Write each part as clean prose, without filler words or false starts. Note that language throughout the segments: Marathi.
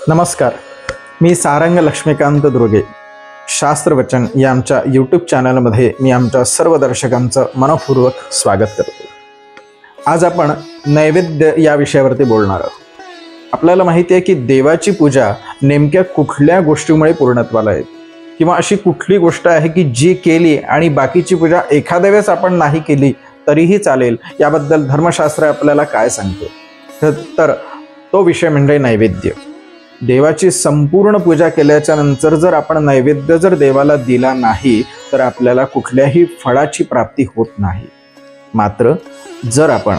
नमस्कार, मी सारंग लक्ष्मीकांत दुर्गे. शास्त्रवचन या आमच्या यूट्यूब चॅनलमध्ये मी आमच्या सर्व दर्शकांचं मनपूर्वक स्वागत करतो. आज आपण नैवेद्य या विषयावरती बोलणार आहोत. आपल्याला माहिती आहे की देवाची पूजा नेमक्या कुठल्या गोष्टीमुळे पूर्णत्वाला येते, किंवा अशी कुठली गोष्ट आहे की जी केली आणि बाकीची पूजा एखाद्या वेळेस आपण नाही केली तरीही चालेल, याबद्दल धर्मशास्त्र आपल्याला काय सांगते. तर तो विषय म्हणजे नैवेद्य. देवाची संपूर्ण पूजा केल्याच्या नंतर जर आपण नैवेद्य जर देवाला दिला नाही तर आपल्याला कुठल्याही फळाची प्राप्ती होत नाही. मात्र जर आपण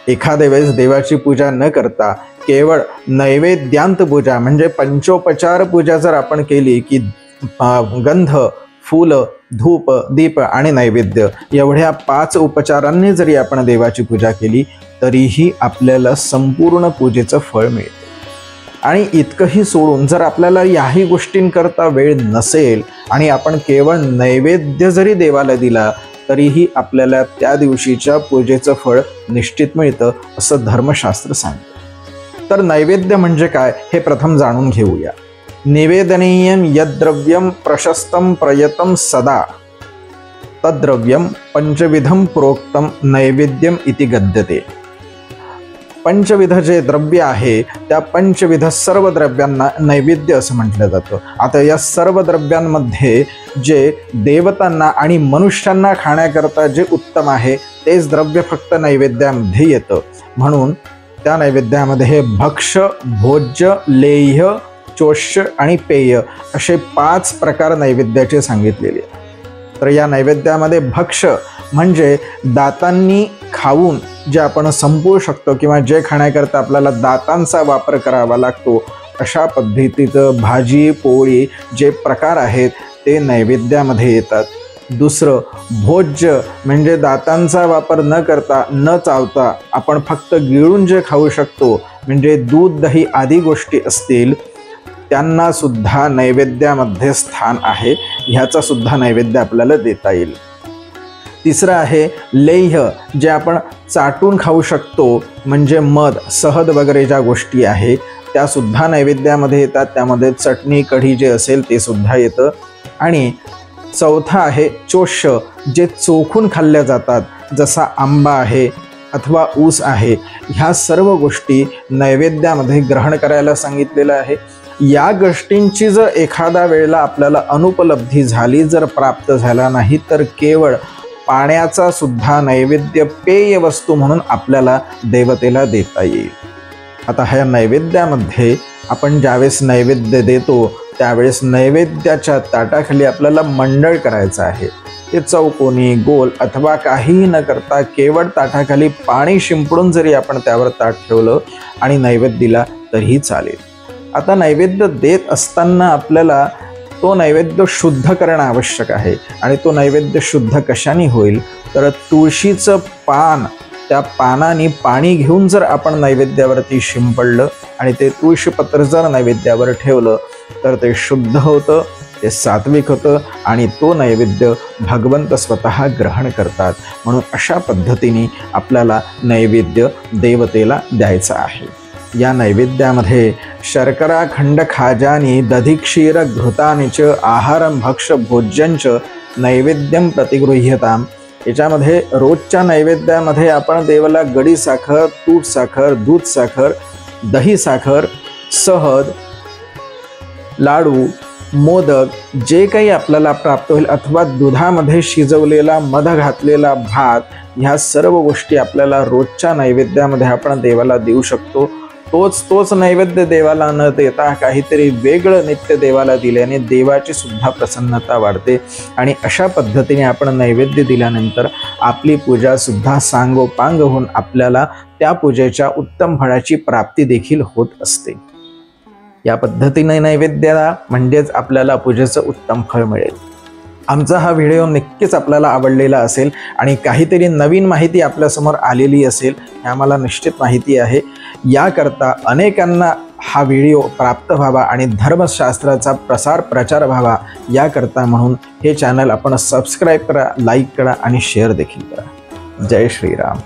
एखाद्या वेळेस देवाची पूजा न करता केवळ नैवेद्यांत पूजा म्हणजे पंचोपचार पूजा जर आपण केली की गंध, फूल, धूप, दीप आणि नैवेद्य एवढ्या 5 उपचारांनी जरी आपण देवाची पूजा केली तरीही आपल्याला संपूर्ण पूजेचं फळ मिळते. आणि इतकंही सोडून जर आपल्याला याही गोष्टींकरता वेळ नसेल आणि आपण केवळ नैवेद्य जरी देवाला दिला तरीही आपल्याला त्या दिवशीच्या पूजेचं फळ निश्चित मिळतं, असं धर्मशास्त्र सांगतं. तर नैवेद्य म्हणजे काय हे प्रथम जाणून घेऊया. निवेदनीयं यद्द्रव्यं प्रशस्तं प्रयतं सदा तद्द्रव्यं पंचविधं प्रोक्तं नैवेद्यम इति गद्यते. पंचविध जे द्रव्य आहे त्या पंचविध सर्व द्रव्यांना नैवेद्य असं म्हटलं जातं. आता या सर्व द्रव्यांमध्ये जे देवतांना आणि मनुष्यांना खाण्याकरता जे उत्तम आहे तेच द्रव्य फक्त नैवेद्यामध्ये येतं. म्हणून त्या नैवेद्यामध्ये हे भक्ष्य, भोज्य, लेह्य, चोष्य आणि पेय असे 5 प्रकार नैवेद्याचे सांगितलेले. तर या नैवेद्यामध्ये भक्ष्य म्हणजे दातांनी खाऊन जे आपण संपवू शकतो किंवा जे खाण्याकरता आपल्याला दातांचा वापर करावा लागतो अशा पद्धतीचं भाजी, पोळी जे प्रकार आहेत ते नैवेद्यामध्ये येतात. दुसरं भोज्य म्हणजे दातांचा वापर न करता, न चावता आपण फक्त गिळून जे खाऊ शकतो म्हणजे दूध, दही आदी गोष्टी असतील त्यांना सुद्धा नैवेद्यामध्ये स्थान आहे. ह्याचा सुद्धा नैवेद्य आपल्याला देता येईल. तिसरं आहे लेह्य, जे आपण चाटून खाऊ शकतो म्हणजे मध, सहद वगैरे ज्या गोष्टी आहेत त्या सुद्धा नैवेद्यामध्ये येतात. त्यामध्ये चटणी, कढी जे असेल ते सुद्धा येतं. आणि चौथा आहे चोष्य, जे चोखून खाल्ल्या जातात, जसा आंबा आहे अथवा ऊस आहे. ह्या सर्व गोष्टी नैवेद्यामध्ये ग्रहण करायला सांगितलेलं आहे. या गोष्टींची जर एखाद्या वेळेला आपल्याला अनुपलब्धी झाली, जर प्राप्त झाला नाही तर केवळ पाण्याचा सुद्धा नैवेद्य पेय वस्तू म्हणून आपल्याला देवतेला देता येईल. आता ह्या नैवेद्यामध्ये आपण ज्यावेळेस नैवेद्य देतो त्यावेळेस नैवेद्याच्या ताटाखाली आपल्याला मंडळ करायचं आहे. ते चौकोनी, गोल अथवा काहीही न करता केवळ ताटाखाली पाणी शिंपडून जरी आपण त्यावर ताट ठेवलं आणि नैवेद्य दिला तरीही चालेल. आता नैवेद्य देत असताना आपल्याला तो नैवेद्य शुद्ध करणं आवश्यक आहे. आणि तो नैवेद्य शुद्ध कशाने होईल तर तुळशीचं पान, त्या पानाने पाणी घेऊन जर आपण नैवेद्यावरती शिंपडलं आणि ते तुळशीपत्र जर नैवेद्यावर ठेवलं तर ते शुद्ध होतं, ते सात्विक होतं आणि तो नैवेद्य भगवंत स्वतः ग्रहण करतात. म्हणून अशा पद्धतीने आपल्याला नैवेद्य देवतेला द्यायचा आहे. या नैवेद्यामध्ये शर्करा खंड खाजानी दधिक्षीर घृतानिच आहारं भक्ष भोज्यंच नैवेद्यम प्रतिगृह्यताम. याच्यामध्ये रोजच्या नैवेद्यामध्ये आपण देवाला गडी साखर, तूप साखर, दूध साखर, दही साखर, सहद, लाडू, मोदक जे काही आपल्याला प्राप्त होईल अथवा दुधामध्ये शिजवलेला मध घातलेला भात, ह्या सर्व गोष्टी आपल्याला रोजच्या नैवेद्यामध्ये आपण देवाला देऊ शकतो. तोच नैवेद्य देवाला न देता काहीतरी वेगळं नित्य देवाला दिल्याने देवाची सुद्धा प्रसन्नता वाढते. आणि अशा पद्धतीने आपण नैवेद्य दिल्यानंतर आपली पूजा सुद्धा सांगोपांग होऊन आपल्याला त्या पूजेच्या उत्तम फळाची प्राप्ती देखील होत असते. या पद्धतीने नैवेद्याला म्हणजेच आपल्याला पूजेचं उत्तम फळ मिळेल. आमचा हा व्हिडिओ नक्कीच आपल्याला आवडलेला असेल आणि काहीतरी नवीन माहिती आपल्यासमोर आलेली असेल हे आम्हाला निश्चित माहिती आहे. याकरता अनेकांना हा व्हिडिओ प्राप्त व्हावा आणि धर्मशास्त्राचा प्रचार व्हावा याकरता म्हणून हे चॅनल आपण सबस्क्राईब करा, लाईक करा आणि शेअर देखील करा. जय श्रीराम.